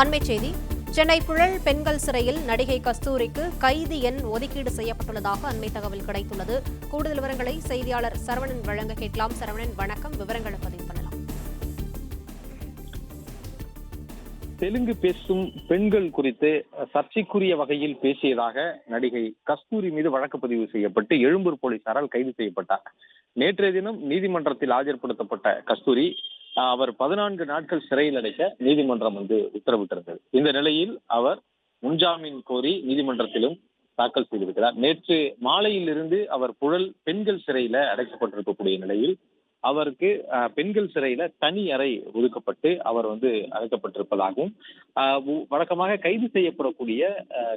அண்மைச் செய்தி. சென்னை புழல் பெண்கள் சிறையில் நடிகை கஸ்தூரிக்கு கைதி எண் ஒதுக்கீடு செய்யப்பட்டுள்ளதாக அண்மை தகவல் கிடைத்துள்ளது. கூடுதல் விவரங்களை செய்தியாளர் சரவணன் வழங்க கேட்கலாம். சரவணன், வணக்கம். விவரங்களை பதிவு பண்ணலாம். தெலுங்கு பேசும் பெண்கள் குறித்து சர்ச்சைக்குரிய வகையில் பேசியதாக நடிகை கஸ்தூரி மீது வழக்கு பதிவு செய்யப்பட்டு எழும்பூர் போலீசாரால் கைது செய்யப்பட்டார். நேற்றைய தினம் நீதிமன்றத்தில் ஆஜர்படுத்தப்பட்ட கஸ்தூரி அவர் 14 நாட்கள் சிறையில் அடைக்க நீதிமன்றம் உத்தரவிட்டிருந்தது. இந்த நிலையில் அவர் முன்ஜாமீன் கோரி நீதிமன்றத்திலும் தாக்கல் செய்திருக்கிறார். நேற்று மாலையில் இருந்து அவர் புழல் பெண்கள் சிறையில அடைக்கப்பட்டிருக்கக்கூடிய நிலையில் அவருக்கு பெண்கள் சிறையில தனி அறை ஒதுக்கப்பட்டு அவர் அழைக்கப்பட்டிருப்பதாகவும், வழக்கமாக கைது செய்யப்படக்கூடிய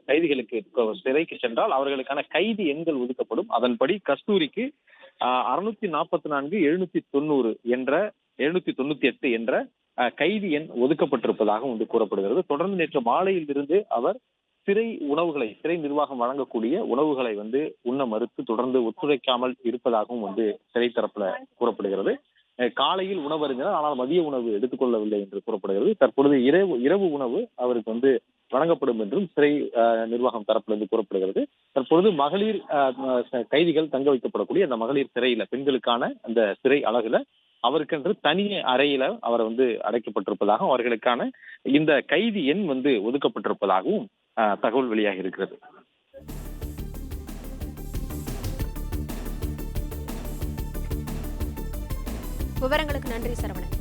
கைதிகளுக்கு சிறைக்கு சென்றால் அவர்களுக்கான கைதி எண்கள் ஒதுக்கப்படும். அதன்படி கஸ்தூரிக்கு 644 790 என்ற 798 என்ற கைதி எண் ஒதுக்கப்பட்டிருப்பதாக கூறப்படுகிறது. தொடர்ந்து நேற்று மாலையில் இருந்து அவர் சிறை நிர்வாகம் வழங்கக்கூடிய உணவுகளை உண்ண மறுத்து தொடர்ந்து ஒத்துழைக்காமல் இருப்பதாகவும் சிறை தரப்புல கூறப்படுகிறது. காலையில் உணவு அருந்தினார், ஆனால் மதிய உணவு எடுத்துக்கொள்ளவில்லை என்று கூறப்படுகிறது. தற்பொழுது இரவு உணவு அவருக்கு வழங்கப்படும் என்றும் சிறை நிர்வாகம் தரப்பிலிருந்து கூறப்படுகிறது. தற்பொழுது மகளிர் கைதிகள் தங்க வைக்கப்படக்கூடிய அந்த மகளிர் சிறையில பெண்களுக்கான அந்த சிறை அலகுல அவருக்கென்று தனி அறையில அவர் அடைக்கப்பட்டிருப்பதாகவும் அவர்களுக்கான இந்த கைதி எண் ஒதுக்கப்பட்டிருப்பதாகவும் தகவல் வெளியாகி இருக்கிறது. விவரங்களுக்கு நன்றி சரவணன்.